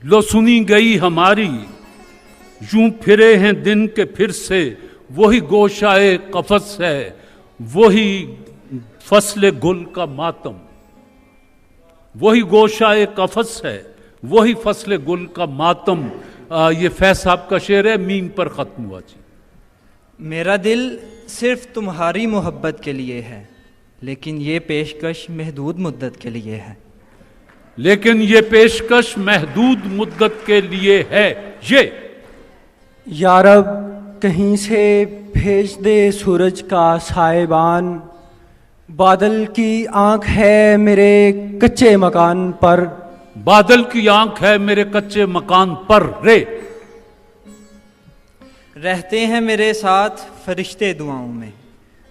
लो सुनी गई हमारी, यूं फिरे हैं दिन के फिर से, वही गोशाए कफस है, वही फसले गुल का मातम। वही गोशाए कफस है, वही फसले गुल का मातम। ये फैज साहब का शेर है, मीम पर खत्म हुआ जी। मेरा दिल सिर्फ तुम्हारी मोहब्बत के लिए है, लेकिन ये पेशकश महदूद मुद्दत के लिए है। लेकिन ये पेशकश महदूद मुद्दत के लिए है। ये यारब कहीं से भेज दे सूरज का साएबान, बादल की आंख है मेरे कच्चे मकान पर। बादल की आंख है मेरे कच्चे मकान पर। रे रहते हैं मेरे साथ फरिश्ते दुआओं में,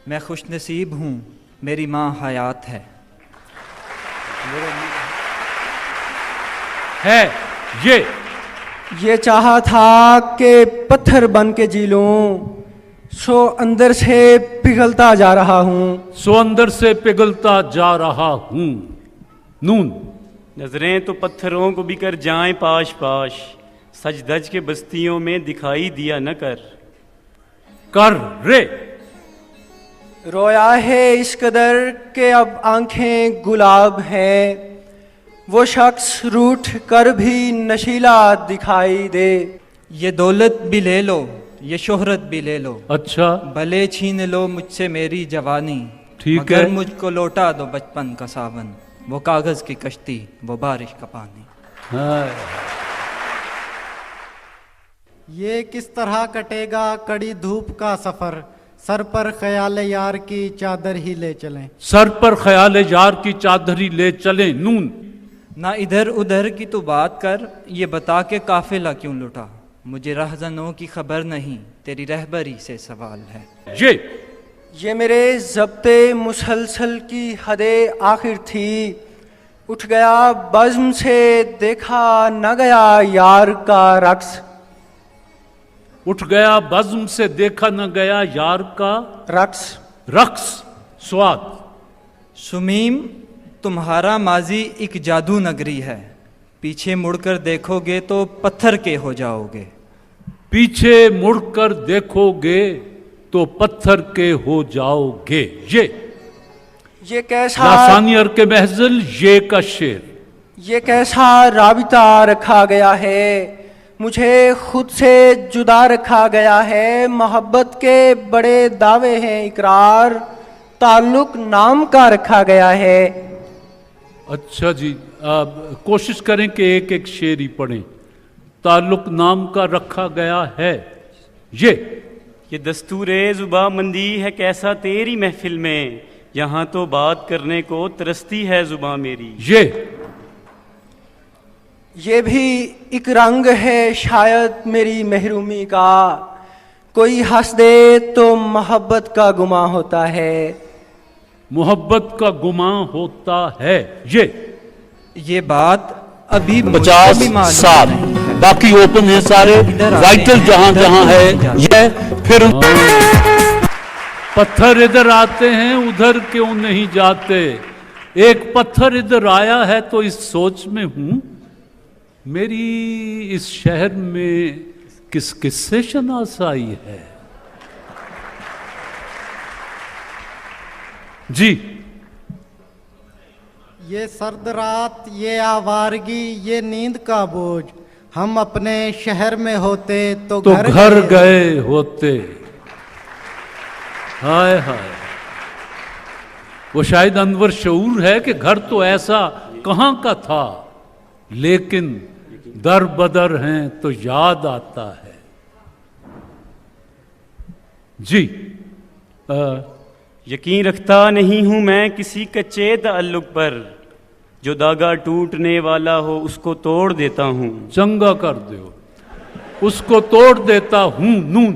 मैं खुश नसीब हूँ मेरी माँ हयात है। ये चाहा था कि पत्थर बन के जी लूं, सो अंदर से पिघलता जा रहा हूँ। सो अंदर से पिघलता जा रहा हूँ। नून नजरें तो पत्थरों को भी कर जाएं पाश पाश, सज धज के बस्तियों में दिखाई दिया न कर। कर रे रोया है इस कदर के अब आंखें गुलाब हैं, वो शख्स रूठ कर भी नशीला दिखाई दे। ये दौलत भी ले लो, ये शोहरत भी ले लो, अच्छा भले छीन लो मुझसे मेरी जवानी, ठीक मगर है। मुझको लौटा दो बचपन का सावन, वो कागज की कश्ती वो बारिश का पानी। हाँ। ये किस तरह कटेगा कड़ी धूप का सफर, सर पर ख्याल यार की चादर ही ले चलें। सर पर ख्याल यार की चादर ही ले चलें। नून ना इधर उधर की तू बात कर, ये बता के काफिला क्यों लुटा, मुझे रहजनों की खबर नहीं तेरी रहबरी से सवाल है। ये मेरे ज़ब्ते मुसलसल की हदे आखिर थी, उठ गया बज़्म से देखा न गया यार का रक्स। उठ गया बज़्म से देखा न गया यार का रक्स। रक्स स्वाद। सुमीम तुम्हारा माजी एक जादू नगरी है, पीछे मुड़कर देखोगे तो पत्थर के हो जाओगे। पीछे मुड़कर देखोगे तो पत्थर के हो जाओगे। ये कैसा लासानियर के महज़िल ये का शेर। ये कैसा राबिता रखा गया है, मुझे खुद से जुदा रखा गया है। मोहब्बत के बड़े दावे हैं, इकरार ताल्लुक नाम का रखा गया है। अच्छा जी, कोशिश करें कि एक एक शेर ही पढ़ें। ताल्लुक नाम का रखा गया है। ये दस्तूरे जुबामंदी है कैसा तेरी महफिल में, यहाँ तो बात करने को तरसती है जुबां मेरी। ये भी एक रंग है शायद मेरी महरूमी का, कोई हंस दे तो मोहब्बत का गुमा होता है। मोहब्बत का गुमा होता है। ये बात अभी 50-7 बाकी ओपन है सारे, वाइटल जहां जहां है ये। फिर पत्थर इधर आते हैं उधर क्यों नहीं जाते, एक पत्थर इधर आया है तो इस सोच में हूं, मेरी इस शहर में किस किससे शनासाई है। जी ये सर्द रात, ये आवारगी, ये नींद का बोझ, हम अपने शहर में होते तो घर गए होते। हाय हाय, वो शायद अनवर शऊर है कि घर तो ऐसा कहां का था, लेकिन दर बदर हैं तो याद आता है। जी यकीन रखता नहीं हूं मैं किसी कच्चे ताल्लुक पर, जो धागा टूटने वाला हो उसको तोड़ देता हूं। चंगा कर दो, उसको तोड़ देता हूं। नून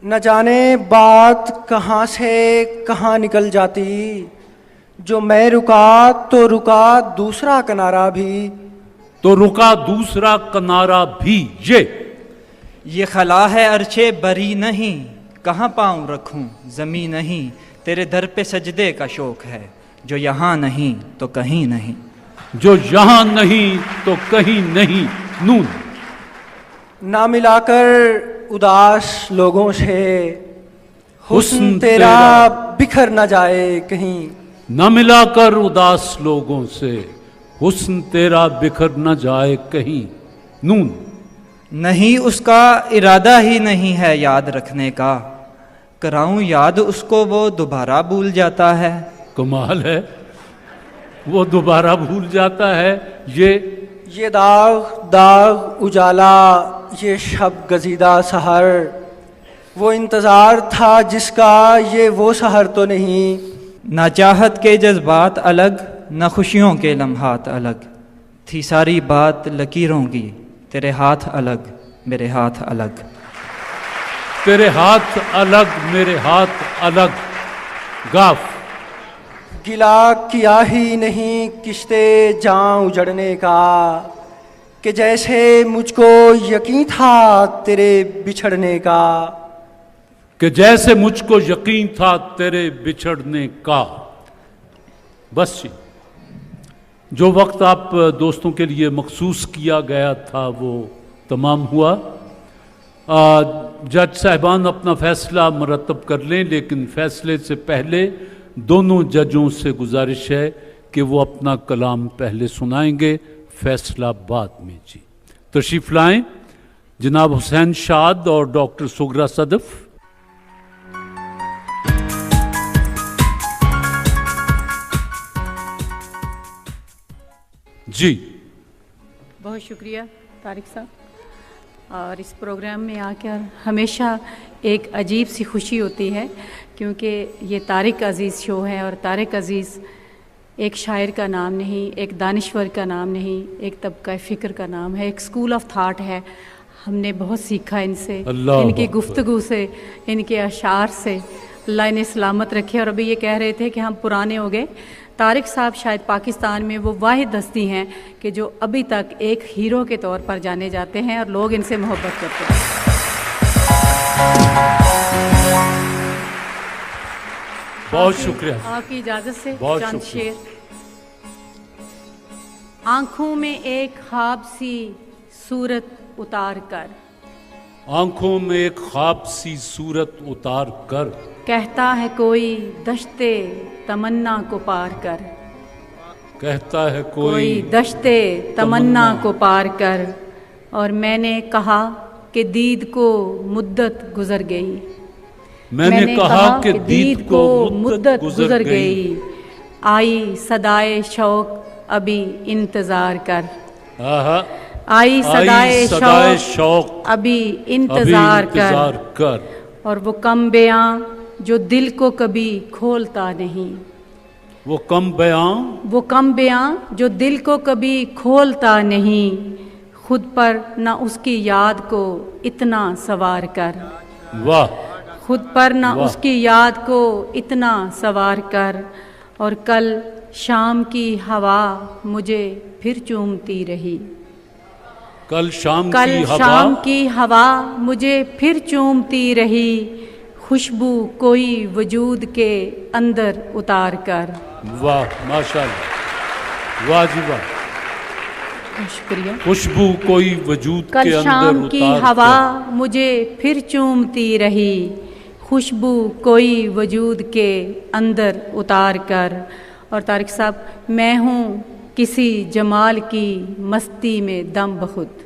न जाने बात कहाँ से कहाँ निकल जाती, जो मैं रुका तो रुका दूसरा किनारा भी, तो रुका दूसरा किनारा भी। ये खला है अर्शे बरी नहीं, कहाँ पाँव रखूं जमी नहीं, तेरे दर पे सजदे का शौक है, जो यहाँ नहीं तो कहीं नहीं। जो यहां नहीं तो कहीं नहीं, नून। ना मिलाकर उदास लोगों से हुस्न तेरा बिखर न जाए कहीं। न मिलाकर उदास लोगों से हुस्न तेरा बिखर न जाए कहीं, नून। नहीं उसका इरादा ही नहीं है याद रखने का, कराऊं याद उसको वो दोबारा भूल जाता है। कमाल है, वो दोबारा भूल जाता है। ये दाग दाग उजाला, ये शब गजीदा सहर, वो इंतज़ार था जिसका ये वो सहर तो नहीं। ना चाहत के जज्बात अलग, न खुशियों के लम्हात अलग, थी सारी बात लकीरों की, तेरे हाथ अलग मेरे हाथ अलग। तेरे हाथ अलग मेरे हाथ अलग, गाफ। गिला किया ही नहीं किश्ते जां उजड़ने का, कि जैसे मुझको यकीन था तेरे बिछड़ने का। कि जैसे मुझको यकीन था तेरे बिछड़ने का। बस जी, जो वक्त आप दोस्तों के लिए मखसूस किया गया था वो तमाम हुआ। जज साहिबान अपना फैसला मरतब कर लें, लेकिन फैसले से पहले दोनों जजों से गुजारिश है कि वो अपना कलाम पहले सुनाएंगे, फैसला बाद में। जी तशरीफ लाएं जनाब हुसैन शाद और डॉक्टर सुगरा सदफ। जी बहुत शुक्रिया तारिक साहब, और इस प्रोग्राम में आकर हमेशा एक अजीब सी खुशी होती है, क्योंकि ये तारिक अज़ीज़ शो है और तारिक अज़ीज़ एक शायर का नाम नहीं, एक दानिश्वर का नाम नहीं, एक तबका फ़िक्र का नाम है, एक स्कूल ऑफ थाट है। हमने बहुत सीखा इनसे, इनकी गुफ्तगू से, इनके अशार से। अल्लाह इन्हें सलामत रखे। और अभी ये कह रहे थे कि हम पुराने हो गए। तारिक साहब शायद पाकिस्तान में वो वाहिद हस्ती हैं कि जो अभी तक एक हीरो के तौर पर जाने जाते हैं और लोग इनसे मोहब्बत करते हैं। बहुत शुक्रिया आपकी इजाज़त से बहुत चंद शुक्रिया। शेर। आंखों में एक ख्वाब सी सूरत उतार कर, आंखों में एक ख्वाब सी सूरत उतार कर, कहता है कोई दश्ते तमन्ना को पार कर, कहता है कोई दश्ते तमन्ना को पार कर। और मैंने कहा कि दीद को मुद्दत गुजर गई, मैंने कहा कि दीद को मुद्दत गुजर गई। आई सदाए शौक अभी इंतजार कर, आई सदाए शौक अभी इंतजार कर। और वो कम बयां जो दिल को कभी खोलता नहीं, वो कम बयां जो दिल को कभी खोलता नहीं। खुद पर न उसकी याद को इतना सवार कर, वाह, खुद पर न उसकी याद को इतना सवार कर। और कल शाम की हवा मुझे फिर चूमती रही, कल शाम की हवा मुझे फिर चूमती रही। खुशबू कोई वजूद के अंदर उतार कर। वाह माशाअल्लाह, वाह जी वाह, शुक्रिया। खुशबू कोई वजूद के अंदर कल शाम की हवा कर। मुझे फिर चूमती रही, खुशबू कोई वजूद के अंदर उतार कर। और तारिक साहब, मैं हूँ किसी जमाल की मस्ती में दम बहुत,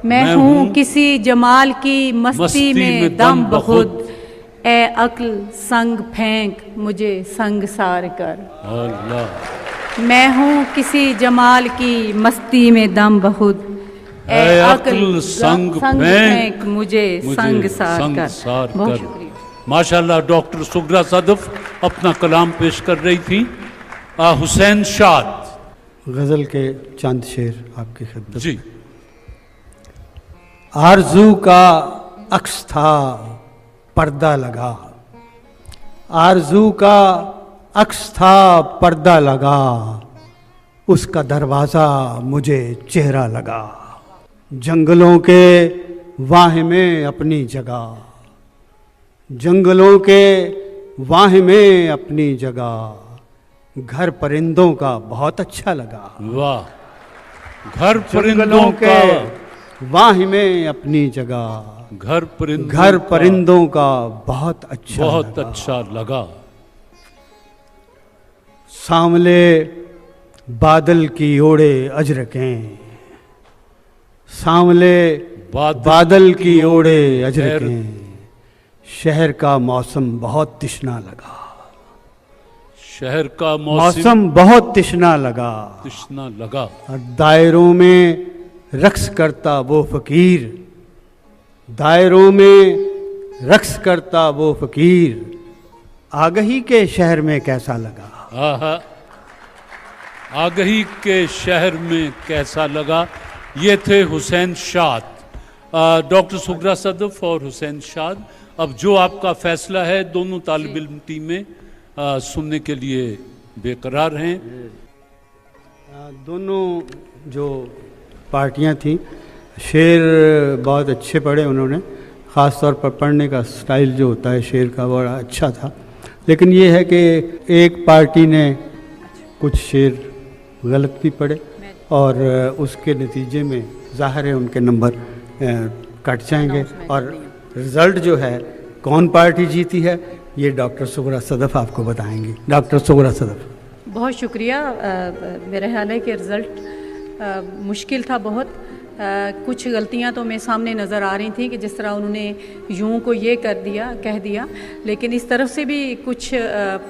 मैं हूँ किसी जमाल की मस्ती में दम बहुत। ए अक्ल संग फेंक मुझे संग सार कर, अल्लाह। मैं हूँ किसी जमाल की मस्ती में दम बहुत। ए अक्ल संग फेंक मुझे संग सार कर। बहुत शुक्रिया। माशाल्लाह डॉक्टर सुगरा सदफ अपना कलाम पेश कर रही थी। हुसैन शाद गज़ल के चंद शेर आपकी खिदमत। जी। आरज़ू का अक्स था पर्दा लगा, आरज़ू का अक्स था पर्दा लगा, उसका दरवाज़ा मुझे चेहरा लगा। जंगलों के वाह में अपनी जगह, जंगलों के वाह में अपनी जगह, घर परिंदों का बहुत अच्छा लगा। वाह। घर परिंदों का वाह में अपनी जगह, घर परिंदों का बहुत अच्छा लगा। सांवले बादल की ओड़े अजरकें, सांवले बादल की ओड़े अजरकें, शहर का मौसम बहुत तिश्ना लगा। शहर का मौसम बहुत तिश्ना लगा। और दायरों में रक्स करता वो फकीर, दायरों में रक्स करता वो फकीर, आगही के शहर में कैसा लगा। आगही के शहर में कैसा लगा। ये थे हुसैन शाद, डॉक्टर सुगरा सदफ और हुसैन शाद। अब जो आपका फैसला है, दोनों तालिब इल्म टीमें सुनने के लिए बेकरार हैं। दोनों जो पार्टियां थी, शेर बहुत अच्छे पढ़े उन्होंने, ख़ास तौर पर पढ़ने का स्टाइल जो होता है शेर का बड़ा अच्छा था। लेकिन ये है कि एक पार्टी ने कुछ शेर गलत भी पढ़े और उसके नतीजे में ज़ाहिर है उनके नंबर कट जाएंगे। और रिज़ल्ट जो है कौन पार्टी जीती है ये डॉक्टर सुगरा सदफ आपको बताएंगी। डॉक्टर सुगरा सदफ। बहुत शुक्रिया। मेरा ख्याल है कि रिज़ल्ट मुश्किल था बहुत। कुछ गलतियां तो मेरे सामने नज़र आ रही थी कि जिस तरह उन्होंने यूं को ये कह दिया, लेकिन इस तरफ से भी कुछ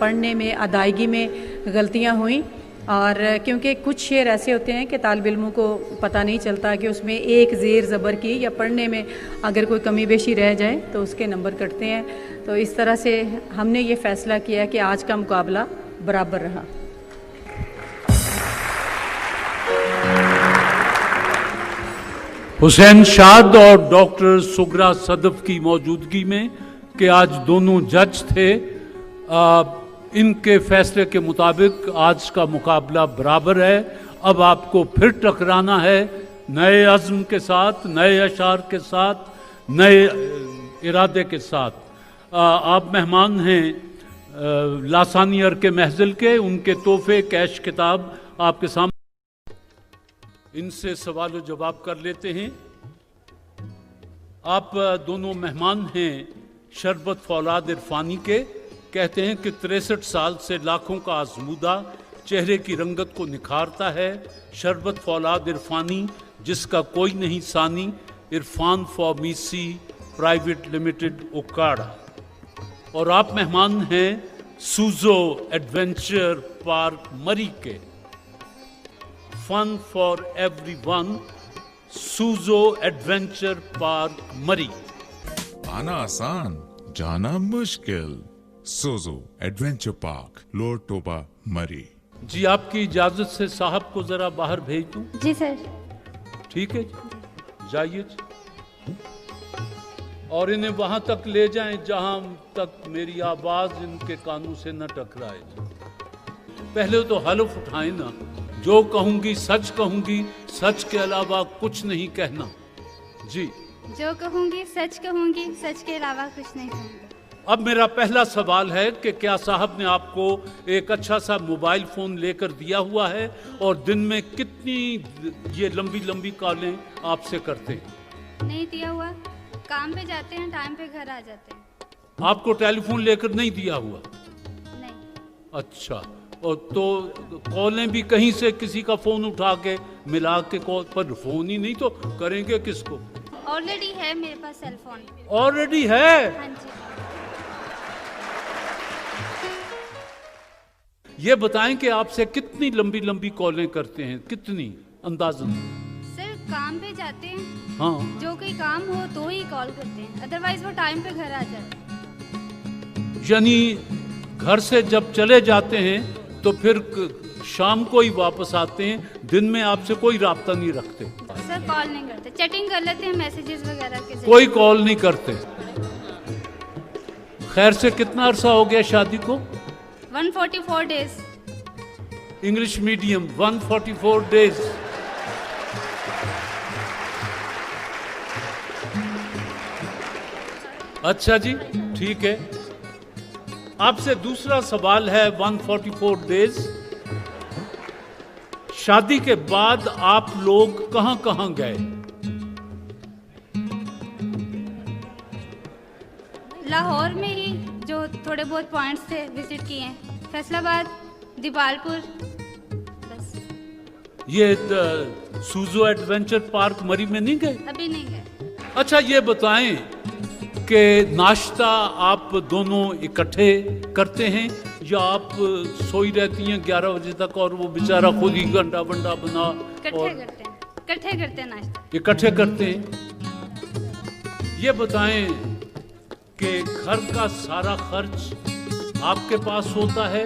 पढ़ने में, अदायगी में गलतियां हुई। और क्योंकि कुछ शेर ऐसे होते हैं कि तालिब इल्मों को पता नहीं चलता कि उसमें एक ज़ेर ज़बर की या पढ़ने में अगर कोई कमी बेशी रह जाए तो उसके नंबर कटते हैं। तो इस तरह से हमने ये फ़ैसला किया कि आज का मुकाबला बराबर रहा। हुसैन शाद और डॉक्टर सुगरा सदफ की मौजूदगी में कि आज दोनों जज थे, इनके फैसले के मुताबिक आज का मुकाबला बराबर है। अब आपको फिर टकराना है नए अज़्म के साथ, नए अशार के साथ, नए इरादे के साथ। आप मेहमान हैं लासानियर के महज़िल के, उनके तोहफे कैश किताब आपके सामने, इनसे सवाल जवाब कर लेते हैं। आप दोनों मेहमान हैं शरबत फौलाद इरफानी के। कहते हैं कि 63 साल से लाखों का आजमूदा चेहरे की रंगत को निखारता है शरबत फौलाद इरफानी, जिसका कोई नहीं सानी, Irfan pharmacy private limited Okara. और आप मेहमान हैं सूजो एडवेंचर पार्क मरी के। Fun for everyone, Sozo adventure park Murree. आना आसान, जाना मुश्किल। Sozo adventure park, lower Topa, Murree. जी, आपकी इजाजत से साहब को जरा बाहर भेज दूं। जी सर। ठीक है जी, जाइए जी। और इन्हें वहां तक ले जाएं जहां तक मेरी आवाज इनके कानों से न टकराए। पहले तो हलफ उठाए ना, जो कहूंगी सच कहूंगी, सच के अलावा कुछ नहीं कहना। जी, जो कहूंगी, सच के अलावा कुछ नहीं कहूंगी। अब मेरा पहला सवाल है कि क्या साहब ने आपको एक अच्छा सा मोबाइल फोन लेकर दिया हुआ है और दिन में कितनी ये लंबी लंबी कॉलें आपसे करते हैं? नहीं दिया हुआ, काम पे जाते हैं, टाइम पे घर आ जाते हैं। आपको टेलीफोन लेकर नहीं दिया हुआ? नहीं। अच्छा, और तो कॉलें भी कहीं से किसी का फोन उठा के मिला के कॉल पर, फोन ही नहीं तो करेंगे किसको? ऑलरेडी है मेरे पास सेल फोन। ऑलरेडी है? हाँ जी। ये बताएं कि आपसे कितनी लंबी लंबी कॉलें करते हैं, कितनी अंदाजन? सर काम पे जाते हैं, हाँ, जो कोई काम हो तो ही कॉल करते हैं, अदरवाइज वो टाइम पे घर आ जाते हैं। यानी घर से जब चले जाते हैं तो फिर शाम को ही वापस आते हैं, दिन में आपसे कोई राब्ता नहीं रखते? सर कॉल नहीं करते, चैटिंग कर लेते हैं मैसेजेस वगैरह के। कोई कॉल नहीं करते। खैर से कितना अरसा हो गया शादी को? 144 डेज। English medium 144 days. अच्छा जी, ठीक है। आपसे दूसरा सवाल है 144 डेज। शादी के बाद आप लोग कहां कहां गए? लाहौर में ही जो थोड़े बहुत पॉइंट्स थे विजिट किए हैं, फैसलाबाद, दीपालपुर, बस। ये सूजो एडवेंचर पार्क मरी में नहीं गए? अभी नहीं गए। अच्छा, ये बताएं कि नाश्ता आप दोनों इकट्ठे करते हैं या आप सोई रहती हैं 11 बजे तक और वो बेचारा खुद ही अंडा वंडा बना? इकट्ठे करते हैं नाश्ता। इकट्ठे करते हैं। ये बताएं कि घर का सारा खर्च आपके पास होता है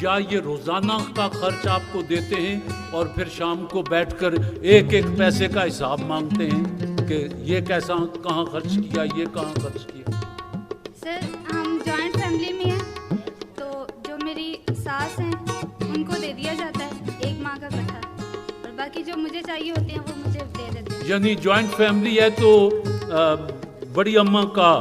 या ये रोजाना का खर्च आपको देते हैं और फिर शाम को बैठकर एक एक पैसे का हिसाब मांगते हैं कि ये कैसा कहाँ खर्च किया, ये कहाँ खर्च किया? सर, हम जॉइंट फैमिली में हैं, तो जो मेरी सास हैं उनको दे दिया जाता है 1 माह का इकट्ठा, और बाकी जो मुझे चाहिए होते हैं वो मुझे दे देते हैं। यानी जॉइंट फैमिली है तो बड़ी अम्मा का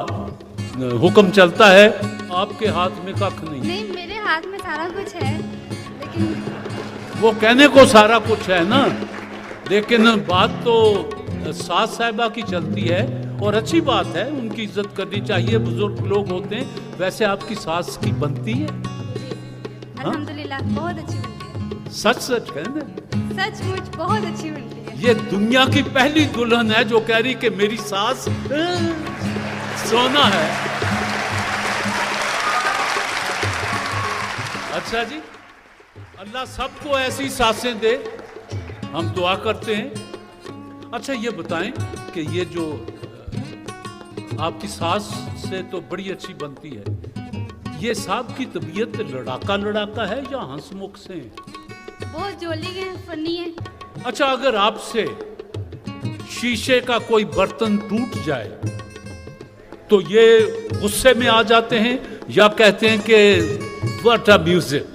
हुक्म चलता है, आपके हाथ में कख नहीं? नहीं, मेरे हाथ में सारा कुछ है, लेकिन वो कहने को सारा कुछ है ना, लेकिन बात तो सास साहिबा की चलती है और अच्छी बात है, उनकी इज्जत करनी चाहिए, बुजुर्ग लोग होते हैं। वैसे आपकी सास की बनती है? अल्हम्दुलिल्लाह बहुत अच्छी बनती है। सच सच कहना, सचमुच बहुत अच्छी बनती है। ये दुनिया की पहली दुल्हन है जो कह रही कि मेरी सास सोना है। अच्छा जी, अल्लाह सबको ऐसी सासें दे, हम दुआ करते हैं। अच्छा, ये बताएं कि ये जो आपकी सास से तो बड़ी अच्छी बनती है, ये साहब की तबीयत लड़ाका लड़ाका है या हंसमुख से है? बहुत जोली है, फनी है। अच्छा, अगर आपसे शीशे का कोई बर्तन टूट जाए तो ये गुस्से में आ जाते हैं या कहते हैं कि व्हाट अ म्यूजिक?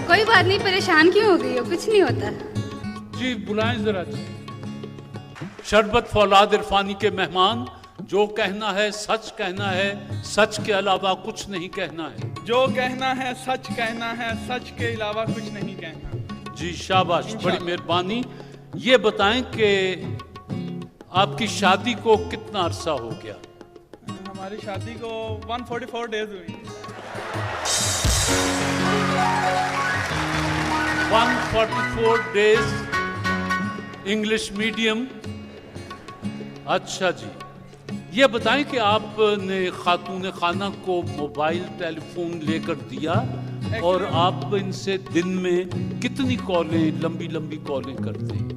कोई बात नहीं, परेशान क्यों हो गई हो, कुछ नहीं होता। जी बुलाएं जरा जी। शरबत फौलाद इरफानी के मेहमान, जो कहना है सच कहना है, सच के अलावा कुछ नहीं कहना है। जो कहना है सच कहना है, सच के अलावा कुछ नहीं कहना। जी शाबाश, बड़ी मेहरबानी। ये बताएं कि आपकी शादी को कितना अरसा हो गया? हमारी शादी को 144 डेज हुई। 144 डेज, इंग्लिश मीडियम। अच्छा जी, ये बताएं कि आपने खातून खाना को मोबाइल टेलीफोन लेकर दिया और आप इनसे दिन में कितनी कॉलें, लंबी लंबी कॉलें करते हैं?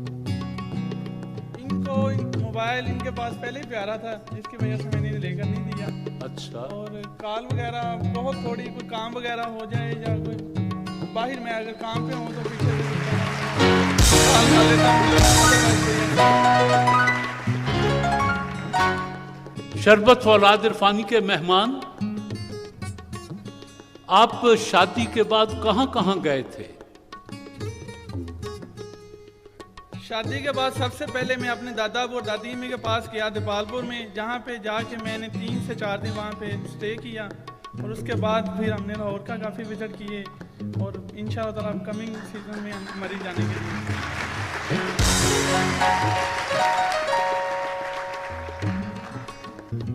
इनको मोबाइल इनके पास पहले ही प्यारा था, जिसकी वजह से मैंने लेकर नहीं दिया। अच्छा। और कॉल वगैरह बहुत थोड़ी, कोई काम वगैरह हो जाए या कोई बाहर में अगर काम पे हो तो पीछे कॉल कर लेता हूं। शरबत फौलाद इरफानी के मेहमान, आप शादी के बाद कहां कहां गए थे? शादी के बाद सबसे पहले मैं अपने दादा और दादी अम्मी के पास गया दीपालपुर में, जहाँ पे जाके मैंने 3 से 4 दिन वहाँ पे स्टे किया, और उसके बाद फिर हमने लाहौर का काफ़ी विजिट किए, और इंशाअल्लाह ताला कमिंग सीजन में हम मरी जाने के लिए।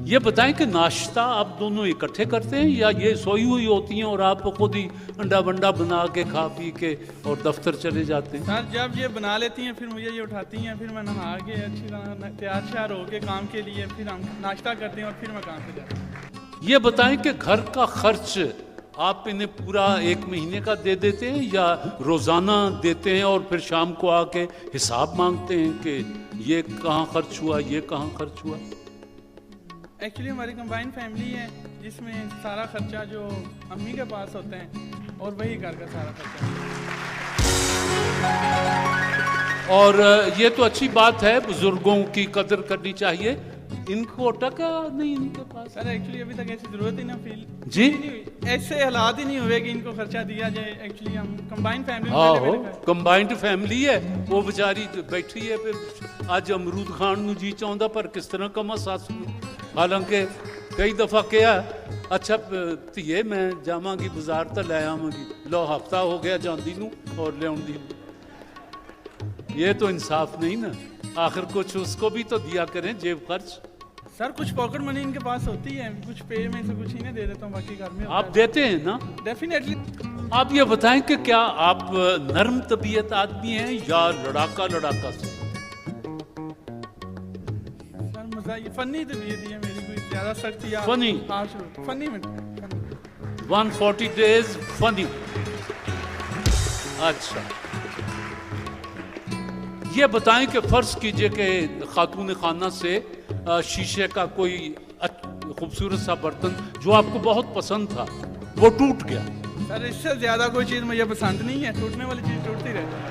ये बताएं कि नाश्ता आप दोनों इकट्ठे करते हैं या ये सोई हुई होती हैं और आप खुद ही अंडा वंडा बना के खा पी के और दफ्तर चले जाते हैं? सर, जब ये बना लेती हैं फिर मुझे ये उठाती हैं, फिर मैं नहा के अच्छी तरह तैयार श्यार होके काम के लिए फिर हम नाश्ता करते हैं और फिर मैं काम पे जाता हूँ। ये बताएं कि घर का खर्च आप इन्हें पूरा 1 महीने का दे देते हैं या रोजाना देते हैं और फिर शाम को आके हिसाब मांगते हैं कि ये कहाँ खर्च हुआ, ये कहाँ खर्च हुआ? एक्चुअली हमारी कंबाइंड फैमिली है, जिसमें सारा खर्चा जो अम्मी के पास होते हैं और वही घर का सारा खर्चा। और ये तो अच्छी बात है, बुजुर्गों की कदर करनी चाहिए। इनको टका नहीं इनके पास? सर एक्चुअली अभी तक ऐसी जरूरत ही ना फील जी, ऐसे हालात ही नहीं हुए कि इनको खर्चा दिया जाए। एक्चुअली हम कंबाइंड फैमिली, आहो कंबाइंड फैमिली है, वो बेचारी बैठी है। फिर आज अमरूद खान नूं जी चाहुंदा पर किस तरह कमा सास नूं। हालांकि कई दफा कहा अच्छा ਧੀਏ मैं जावांगी बाजार तो ले आवांगी लो हफ्ता हो गया जांदी नू और ले आउंदी ये तो इंसाफ नहीं ना आखिर कुछ उसको भी तो दिया करें जेब खर्च सर कुछ पॉकेट मनी इनके पास होती है कुछ पे में से कुछ इन्हें दे देता हूँ बाकी घर में आप देते हैं ना डेफिनेटली आप ये बताएं कि क्या आप नर्म तबीयत आदमी हैं या लड़ाका से सर मजा ये फनी तबीयत है मेरी कोई ज्यादा सख्त या फनी हाँ फनी में 140 days फनी अच्छा ये बताएं कि फर्ज कीजिए कि खातून खाना से शीशे का कोई खूबसूरत सा बर्तन जो आपको बहुत पसंद था वो टूट गया सर इससे ज्यादा कोई चीज मुझे पसंद नहीं है टूटने वाली चीज टूटती रहती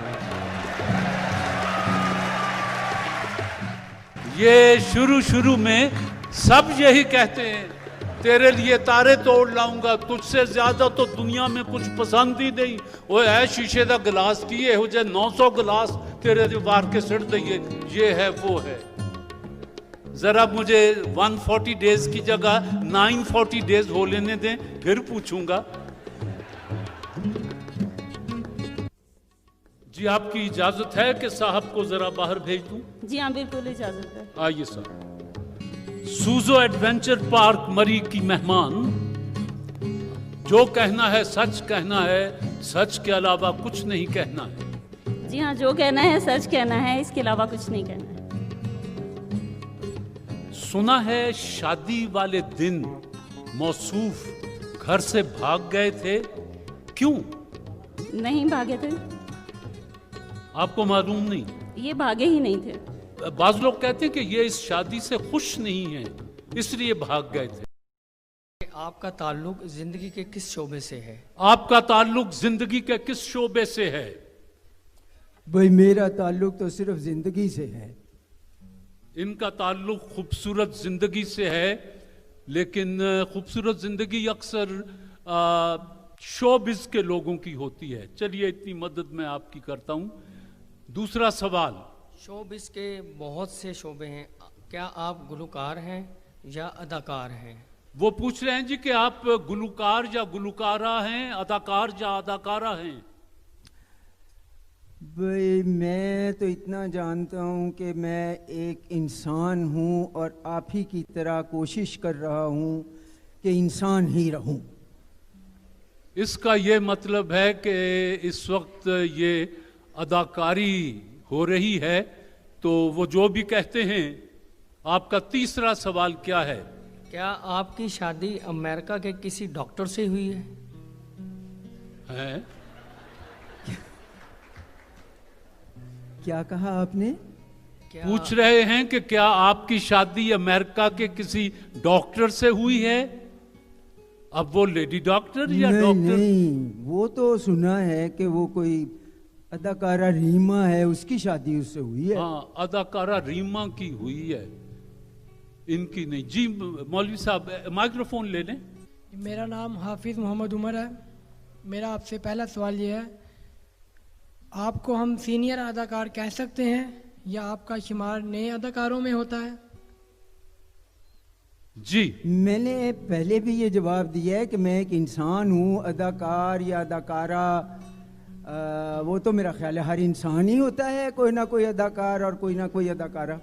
ये शुरू में सब यही कहते हैं तेरे लिए तारे तोड़ लाऊंगा तुझसे ज्यादा तो दुनिया में कुछ पसंद ही नहीं वो है शीशे का गिलास की हो जाए 900 गिलास तेरे दीवार के सिर दिए ये है वो है जरा मुझे 140 डेज की जगह 940 डेज हो लेने दें फिर पूछूंगा जी आपकी इजाजत है कि साहब को जरा बाहर भेज दूं जी हाँ बिल्कुल इजाजत है आइए सर सूजो एडवेंचर पार्क मरी की मेहमान जो कहना है सच कहना है सच के अलावा कुछ नहीं कहना है जी हाँ जो कहना है सच कहना है इसके अलावा कुछ नहीं कहना है सुना है शादी वाले दिन मौसूफ घर से भाग गए थे क्यों नहीं भागे थे आपको मालूम नहीं ये भागे ही नहीं थे बाज लोग कहते हैं कि ये इस शादी से खुश नहीं है इसलिए भाग गए थे आपका ताल्लुक जिंदगी के किस शोबे से है आपका ताल्लुक जिंदगी के किस शोबे से है भाई मेरा ताल्लुक तो सिर्फ जिंदगी से है इनका ताल्लुक खूबसूरत जिंदगी से है लेकिन खूबसूरत जिंदगी अक्सर शोबिज के लोगों की होती है चलिए इतनी मदद मैं आपकी करता हूं दूसरा सवाल शोबिज के बहुत से शोबे हैं क्या आप गुलकार हैं या अदाकार हैं वो पूछ रहे हैं जी कि आप गुलकार या गुलकारा हैं अदाकार या अदाकारा हैं भाई मैं तो इतना जानता हूँ कि मैं एक इंसान हूँ और आप ही की तरह कोशिश कर रहा हूँ कि इंसान ही रहूँ इसका ये मतलब है कि इस वक्त ये अदाकारी हो रही है तो वो जो भी कहते हैं आपका तीसरा सवाल क्या है क्या आपकी शादी अमेरिका के किसी डॉक्टर से हुई है? क्या कहा आपने पूछ रहे हैं कि क्या आपकी शादी अमेरिका के किसी डॉक्टर से हुई है अब वो लेडी डॉक्टर या डॉक्टर नहीं वो तो सुना है कि वो कोई अदाकारा रीमा है उसकी शादी उससे हुई है हाँ अदाकारा रीमा की हुई है इनकी नहीं जी मौलवी साहब माइक्रोफोन ले लें मेरा नाम हाफिज मोहम्मद उमर है मेरा आपसे पहला सवाल ये है आपको हम सीनियर अदाकार कह सकते हैं या आपका शुमार नए अदाकारों में होता है जी मैंने पहले भी ये जवाब दिया है कि मैं एक इंसान हूँ अदाकार या अदाकारा वो तो मेरा ख्याल है हर इंसान ही होता है कोई ना कोई अदाकार और कोई ना कोई अदाकारा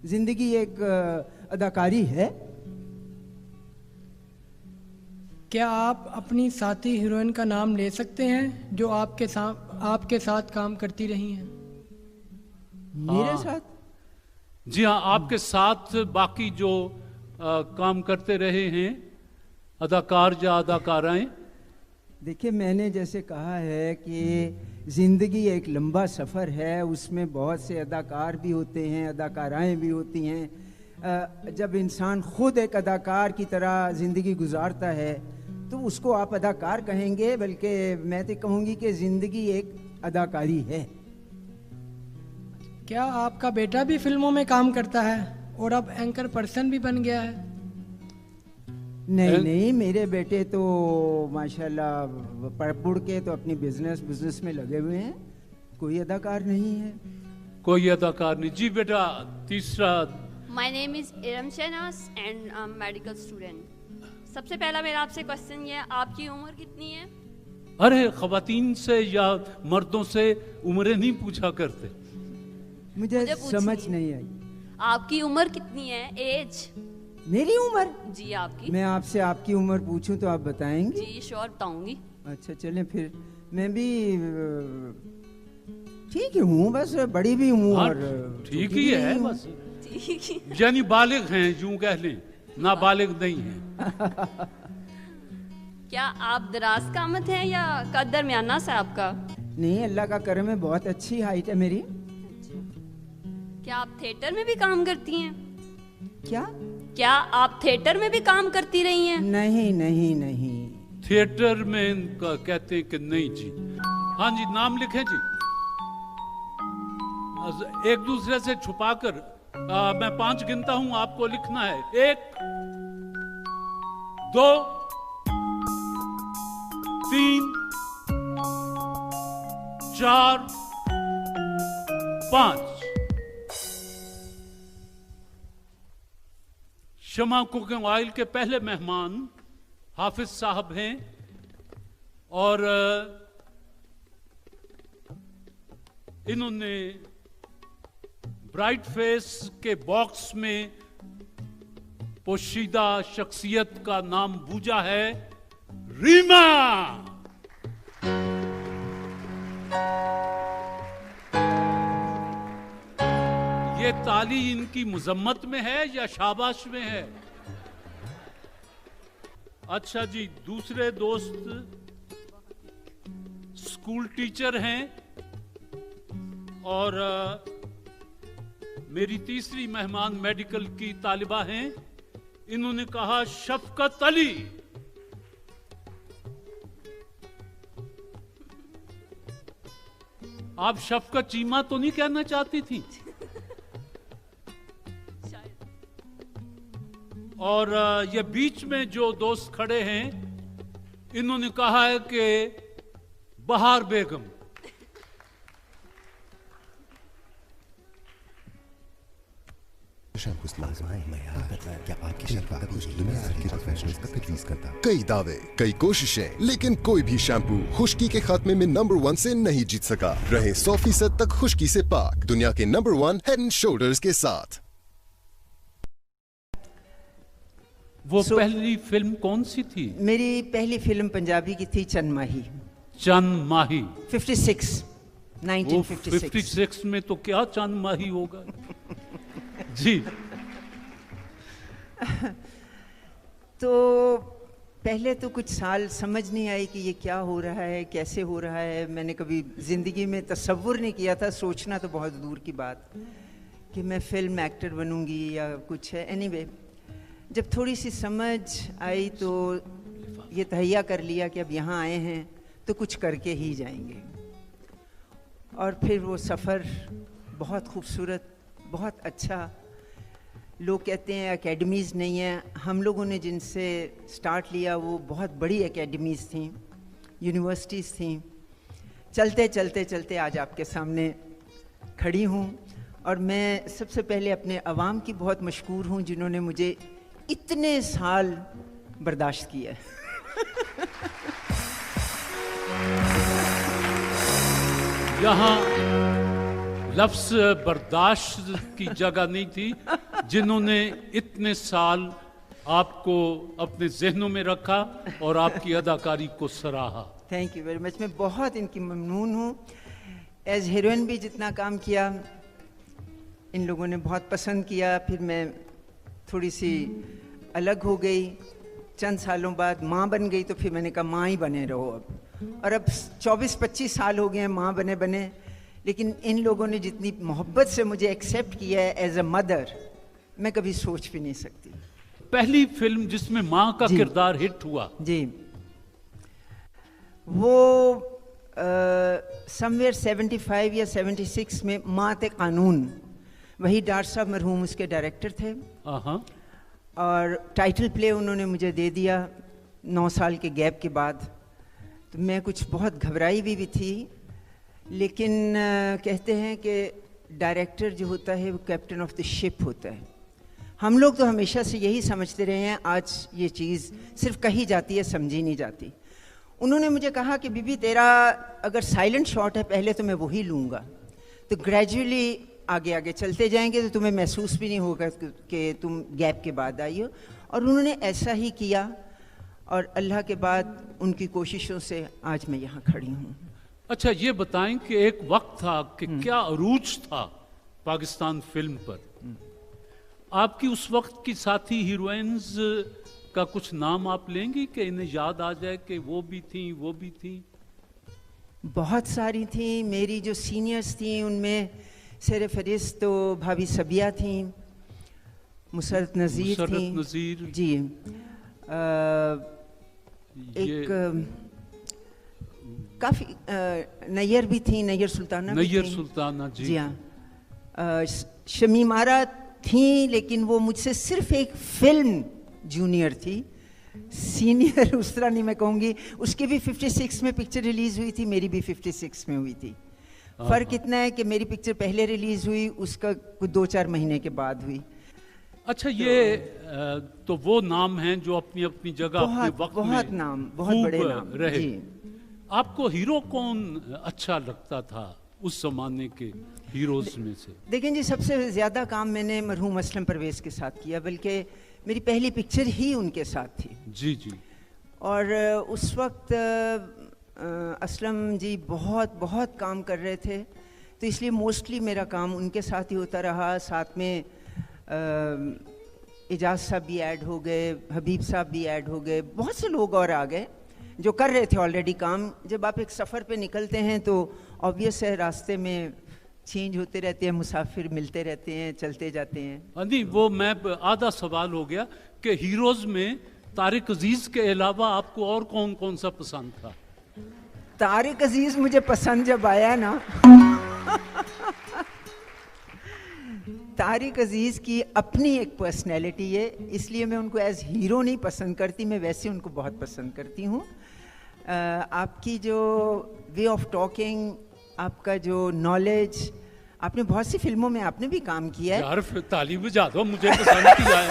जिंदगी एक अदाकारी है क्या आप अपनी साथी हीरोइन का नाम ले सकते हैं जो आपके साथ काम करती रही हैं मेरे साथ जी हाँ आपके साथ बाकी जो काम करते रहे हैं अदाकार या अदाकाराएं देखिए मैंने जैसे कहा है कि ज़िंदगी एक लंबा सफ़र है उसमें बहुत से अदाकार भी होते हैं अदाकाराएं भी होती हैं जब इंसान खुद एक अदाकार की तरह ज़िंदगी गुजारता है तो उसको आप अदाकार कहेंगे बल्कि मैं तो कहूँगी कि ज़िंदगी एक अदाकारी है क्या आपका बेटा भी फिल्मों में काम करता है और अब एंकर पर्सन भी बन गया है नहीं मेरे बेटे तो माशाल्लाह पढ़ के तो अपनी बिजनेस में लगे हुए हैं कोई अदाकार नहीं है कोई अदाकार नहीं जी बेटा तीसरा My name is Iram Shehnas and I'm a medical student. सबसे पहला मेरा आपसे क्वेश्चन ये है, आपकी उम्र कितनी है? अरे खवातीन से या मर्दों से उम्रें नहीं पूछा करते। मुझे समझ नहीं आई। आपकी उम्र कितनी है? एज? मेरी उम्र? जी आपकी। मैं आपसे आपकी उम्र पूछूं तो आप बताएंगे? जी श्योर बताऊंगी। अच्छा चलें फिर, मैं भी ठीक हूँ, बस बड़ी भी हूँ और ठीक ही है बस, यानी बालिग हैं यूं कह लें, नाबालिग नहीं है। क्या आप दराज कामत हैं या कद दरमियाना सा आपका? नहीं, अल्लाह का करम है, बहुत अच्छी हाइट है मेरी। क्या आप थिएटर में भी काम करती हैं? क्या आप थिएटर में भी काम करती रही हैं? नहीं नहीं नहीं, थिएटर में कहते हैं कि नहीं जी। हाँ जी, नाम लिखें जी, एक दूसरे से छुपाकर। मैं 5 गिनता हूं, आपको लिखना है। 1 2 3 4 5। शमा कुकिंग ऑयल के पहले मेहमान हाफिज साहब हैं और इन्होंने ब्राइट फेस के बॉक्स में पोशीदा शख्सियत का नाम बूझा है, रीमा। ये ताली इनकी मुजम्मत में है या शाबाश में है? अच्छा जी, दूसरे दोस्त स्कूल टीचर हैं और मेरी तीसरी मेहमान मेडिकल की तालिबा हैं। इन्होंने कहा शफकत अली। आप शफकत चीमा तो नहीं कहना चाहती थी? और ये बीच में जो दोस्त खड़े हैं, इन्होंने कहा है कि बहार बेगम। कई दावे, कई कोशिशें, लेकिन कोई भी शैम्पू खुश्की के खात्मे में नंबर 1 से नहीं जीत सका। रहे 100% तक खुश्की से पाक दुनिया के नंबर 1 हेड एंड शोल्डर्स के साथ। वो पहली फिल्म कौन सी थी? मेरी पहली फिल्म पंजाबी की थी चंद माही। चंद माही 1956 56 में तो क्या चंद माही होगा जी। तो पहले तो कुछ साल समझ नहीं आई कि ये क्या हो रहा है, कैसे हो रहा है। मैंने कभी ज़िंदगी में तसव्वुर नहीं किया था, सोचना तो बहुत दूर की बात कि मैं फिल्म एक्टर बनूंगी या कुछ है। एनीवे, जब थोड़ी सी समझ आई तो ये तहैया कर लिया कि अब यहाँ आए हैं तो कुछ करके ही जाएंगे। और फिर वो सफ़र बहुत खूबसूरत, बहुत अच्छा। लोग कहते हैं एकेडमीज़ नहीं है, हम लोगों ने जिनसे स्टार्ट लिया वो बहुत बड़ी एकेडमीज़ थी, यूनिवर्सिटीज़ थी। चलते चलते चलते आज आपके सामने खड़ी हूँ और मैं सबसे पहले अपने अवाम की बहुत मशकूर हूँ जिन्होंने मुझे इतने साल बर्दाश्त किया। यहाँ लफ्ज़ बर्दाश्त की जगह नहीं थी। जिन्होंने इतने साल आपको अपने जहनों में रखा और आपकी अदाकारी को सराहा। Thank you very much. मैं बहुत इनकी ममनून हूँ। एज हीरोइन भी जितना काम किया इन लोगों ने बहुत पसंद किया। फिर मैं थोड़ी सी अलग हो गई, चंद सालों बाद माँ बन गई, तो फिर मैंने कहा माँ ही बने रहो अब। और अब 24-25 साल हो गए हैं माँ बने बने, लेकिन इन लोगों ने जितनी मोहब्बत से मुझे एक्सेप्ट किया है एज अ मदर, मैं कभी सोच भी नहीं सकती। पहली फिल्म जिसमें माँ का किरदार हिट हुआ जी, वो समवेयर 75 या 76 में माँ ते कानून, वही डार साहब मरहूम उसके डायरेक्टर थे। और टाइटल प्ले उन्होंने मुझे दे दिया 9 साल के गैप के बाद। तो मैं कुछ बहुत घबराई भी थी, लेकिन कहते हैं कि डायरेक्टर जो होता है वो कैप्टन ऑफ द शिप होता है। हम लोग तो हमेशा से यही समझते रहे हैं, आज ये चीज़ सिर्फ कही जाती है, समझी नहीं जाती। उन्होंने मुझे कहा कि बीबी तेरा अगर साइलेंट शॉट है पहले तो मैं वही लूँगा, तो ग्रेजुअली आगे आगे चलते जाएंगे तो तुम्हें महसूस भी नहीं होगा कि तुम गैप के बाद आई हो। और उन्होंने ऐसा ही किया और अल्लाह के बाद उनकी कोशिशों से आज मैं यहाँ खड़ी हूँ। अच्छा, ये बताएं कि एक वक्त था कि क्या अरूज था पाकिस्तान फिल्म पर, आपकी उस वक्त की साथी हीरोइंस का कुछ नाम आप लेंगी कि इन्हें याद आ जाए कि वो भी थी वो भी थी? बहुत सारी थी। मेरी जो सीनियर्स थी उनमें शेर फरिश्त तो भाभी सबिया थी, मुसरत नज़ीर थी जी, एक काफ़ी नैयर भी थी, नैयर सुल्ताना जी हाँ, शमीमारा थी, लेकिन वो मुझसे सिर्फ एक फिल्म जूनियर थी, सीनियर उस तरह नहीं मैं कहूँगी। उसकी भी 56 में पिक्चर रिलीज़ हुई थी, मेरी भी 56 में हुई थी। फ़र्क इतना है कि मेरी पिक्चर पहले रिलीज़ हुई, उसका कुछ 2-4 महीने के बाद हुई। अच्छा, ये तो वो नाम हैं जो अपनी अपनी जगह अपने वक्त बहुत में नाम, बहुत बड़े नाम रहे। जी। आपको हीरो कौन अच्छा लगता था उस जमाने के हीरोज में से? देखें जी, सबसे ज़्यादा काम मैंने मरहूम असलम परवेज़ के साथ किया, बल्कि मेरी पहली पिक्चर ही उनके साथ थी। जी जी। और उस वक्त असलम जी बहुत बहुत काम कर रहे थे, तो इसलिए मोस्टली मेरा काम उनके साथ ही होता रहा। साथ में एजाज साहब भी ऐड हो गए, हबीब साहब भी ऐड हो गए, बहुत से लोग और आ गए जो कर रहे थे ऑलरेडी काम। जब आप एक सफ़र पे निकलते हैं तो ऑब्वियस है रास्ते में चेंज होते रहते हैं, मुसाफिर मिलते रहते हैं, चलते जाते हैं। हाँ जी, वो मैं आधा सवाल हो गया कि हीरोज में तारिक अजीज के अलावा आपको और कौन कौन सा पसंद था? तारिक अजीज मुझे पसंद जब आया ना तारिक अजीज की अपनी एक पर्सनैलिटी है, इसलिए मैं उनको एज हीरो नहीं पसंद करती, मैं वैसे उनको बहुत पसंद करती हूँ। आपकी जो वे ऑफ टॉकिंग, आपका जो नॉलेज, आपने बहुत सी फिल्मों में आपने भी काम किया है। यार ताली बजा दो, मुझे पसंद किया है।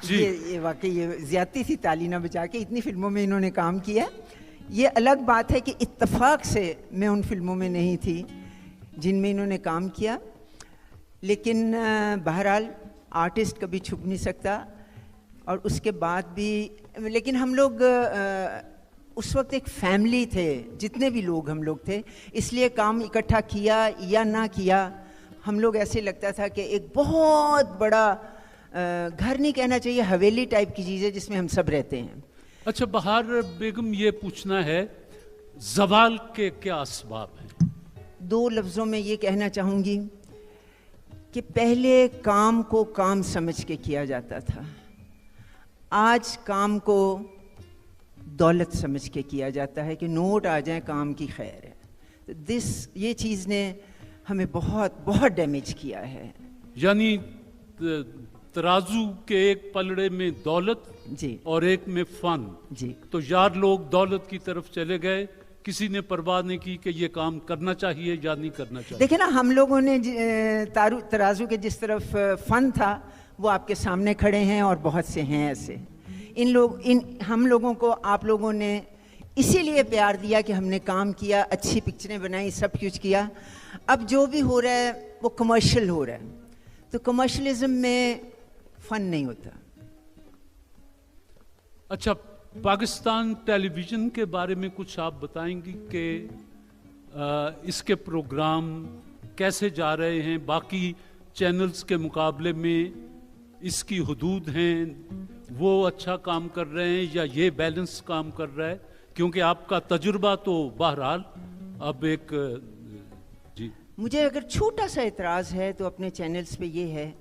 जी। ये वाकई ये ज्यादती थी ताली ना बजा के, इतनी फिल्मों में इन्होंने काम किया। ये अलग बात है कि इत्तेफाक से मैं उन फिल्मों में नहीं थी जिनमें इन्होंने काम किया, लेकिन बहरहाल आर्टिस्ट कभी छुप नहीं सकता। और उसके बाद भी, लेकिन हम लोग उस वक्त एक फैमिली थे, जितने भी लोग हम लोग थे, इसलिए काम इकट्ठा किया या ना किया, हम लोग ऐसे लगता था कि एक बहुत बड़ा घर नहीं कहना चाहिए, हवेली टाइप की चीज़ है जिसमें हम सब रहते हैं। अच्छा बहार बेगम, ये पूछना है ज़वाल के क्या असबाब हैं? 2 लफ्ज़ों में ये कहना चाहूँगी कि पहले काम को काम समझ के किया जाता था, आज काम को दौलत समझ के किया जाता है कि नोट आ जाए काम की खैर है। तो ये चीज़ ने हमें बहुत बहुत डैमेज किया है। यानी तराजू के एक पलड़े में दौलत जी और एक में फन जी, तो यार लोग दौलत की तरफ चले गए, किसी ने परवाह नहीं की कि ये काम करना चाहिए या नहीं करना चाहिए। देखिए ना, हम लोगों ने तराजू के जिस तरफ फन था वो आपके सामने खड़े हैं और बहुत से हैं ऐसे। हम लोगों को आप लोगों ने इसीलिए प्यार दिया कि हमने काम किया, अच्छी पिक्चरें बनाई, सब कुछ किया। अब जो भी हो रहा है वो कमर्शियल हो रहा है, तो कमर्शलिज्म में फन नहीं होता। अच्छा, पाकिस्तान टेलीविज़न के बारे में कुछ आप बताएंगी कि इसके प्रोग्राम कैसे जा रहे हैं, बाकी चैनल्स के मुकाबले में इसकी हुदूद हैं, वो अच्छा काम कर रहे हैं या ये बैलेंस काम कर रहा है? क्योंकि आपका तजुर्बा तो बहरहाल अब एक जी। मुझे अगर छोटा सा एतराज़ है तो अपने चैनल्स पे ये है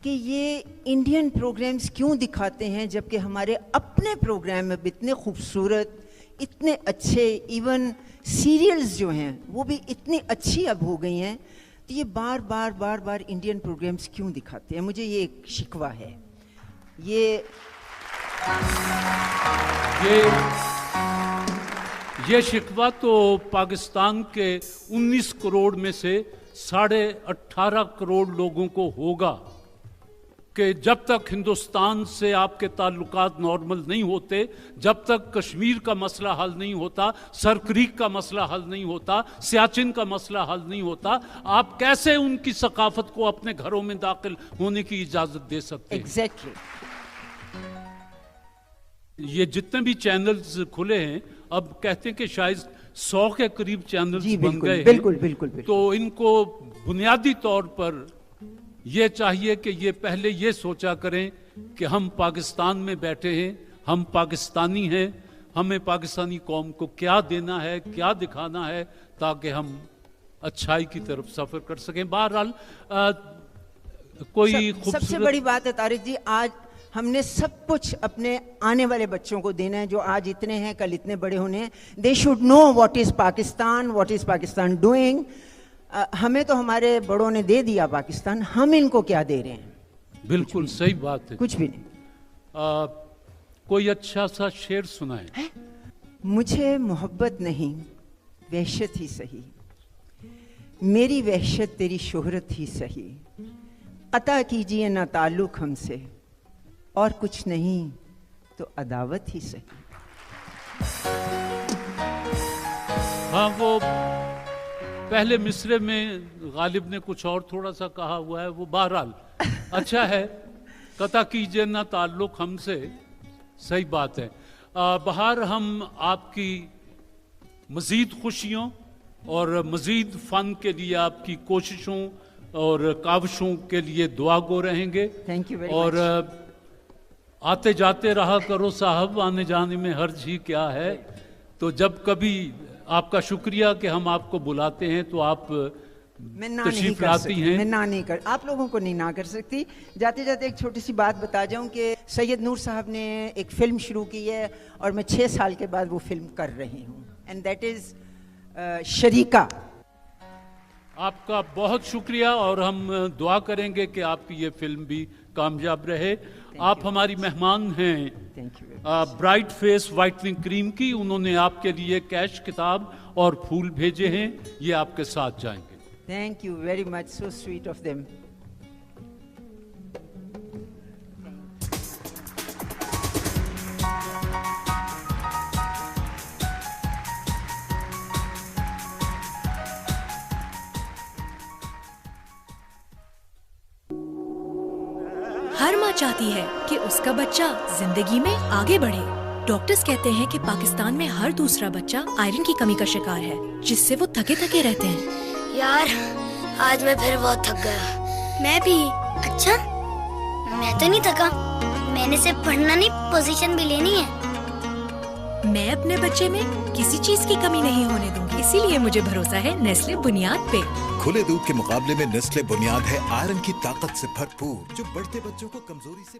कि ये इंडियन प्रोग्राम्स क्यों दिखाते हैं जबकि हमारे अपने प्रोग्राम अब इतने खूबसूरत, इतने अच्छे, इवन सीरियल्स जो हैं वो भी इतनी अच्छी अब हो गई हैं, तो ये बार बार इंडियन प्रोग्राम्स क्यों दिखाते हैं? मुझे ये एक शिकवा है। ये शिकवा तो पाकिस्तान के 19 करोड़ में से 18.5 करोड़ लोगों को होगा कि जब तक हिंदुस्तान से आपके ताल्लुकात नॉर्मल नहीं होते, जब तक कश्मीर का मसला हल नहीं होता, सर क्रीक का मसला हल नहीं होता, सियाचिन का मसला हल नहीं होता, आप कैसे उनकी सकाफत को अपने घरों में दाखिल होने की इजाजत दे सकते हैं? एग्जैक्टली। ये जितने भी चैनल्स खुले हैं, अब कहते हैं कि शायद 100 के करीब चैनल्स बन गए हैं। बिल्कुल बिल्कुल बिल्कुल। तो इनको बुनियादी तौर पर ये चाहिए कि ये पहले ये सोचा करें कि हम पाकिस्तान में बैठे हैं, हम पाकिस्तानी हैं, हमें पाकिस्तानी कौम को क्या देना है, क्या दिखाना है, ताकि हम अच्छाई की तरफ सफर कर सकें। बहरहाल कोई सबसे बड़ी बात है तारिक जी, आज हमने सब कुछ अपने आने वाले बच्चों को देना है, जो आज इतने हैं कल इतने बड़े होने हैं। They should know what is Pakistan, what is Pakistan doing. हमें तो हमारे बड़ों ने दे दिया पाकिस्तान, हम इनको क्या दे रहे हैं? बिल्कुल सही बात है, कुछ भी नहीं। कोई अच्छा सा शेर सुनाए। मुझे मोहब्बत नहीं वहशत ही सही, मेरी वहशत तेरी शोहरत ही सही, कता कीजिए ना ताल्लुक हमसे, और कुछ नहीं तो अदावत ही सही। हाँ, वो पहले मिसरे में गालिब ने कुछ और थोड़ा सा कहा हुआ है, वो बहरहाल अच्छा है। कता कीजिए ना ताल्लुक हमसे, सही बात है। बहार हम आपकी मज़ीद खुशियों और मज़ीद फ़न के लिए, आपकी कोशिशों और काविशों के लिए दुआ गो रहेंगे। थैंक यू वेरी और आते जाते रहा करो साहब, आने जाने में हर्ज ही क्या है। तो जब कभी आपका शुक्रिया कि हम आपको बुलाते हैं तो आप तशरीफ लाती हैं। मैं ना नहीं कर, आप लोगों को नहीं ना कर सकती। जाते जाते एक छोटी सी बात बता जाऊं कि सैयद नूर साहब ने एक फिल्म शुरू की है और मैं 6 साल के बाद वो फिल्म कर रही हूँ, एंड दैट इज शरीका। आपका बहुत शुक्रिया और हम दुआ करेंगे कि आपकी ये फिल्म भी कामयाब रहे। आप हमारी मेहमान हैं ब्राइट फेस वाइटनिंग क्रीम की। उन्होंने आपके लिए कैश, किताब और फूल भेजे हैं, ये आपके साथ जाएंगे। Thank you very much, so sweet of them. हर माँ चाहती है कि उसका बच्चा जिंदगी में आगे बढ़े। डॉक्टर्स कहते हैं कि पाकिस्तान में हर दूसरा बच्चा आयरन की कमी का शिकार है, जिससे वो थके थके रहते हैं। यार आज मैं फिर बहुत थक गया। मैं भी। अच्छा, मैं तो नहीं थका, मैंने सिर्फ पढ़ना नहीं, पोजीशन भी लेनी है। मैं अपने बच्चे में किसी चीज की कमी नहीं होने दूंगी, इसीलिए मुझे भरोसा है नेस्ले बुनियाद पे। खुले दूध के मुकाबले में नेस्ले बुनियाद है आयरन की ताकत से भरपूर, जो बढ़ते बच्चों को कमजोरी से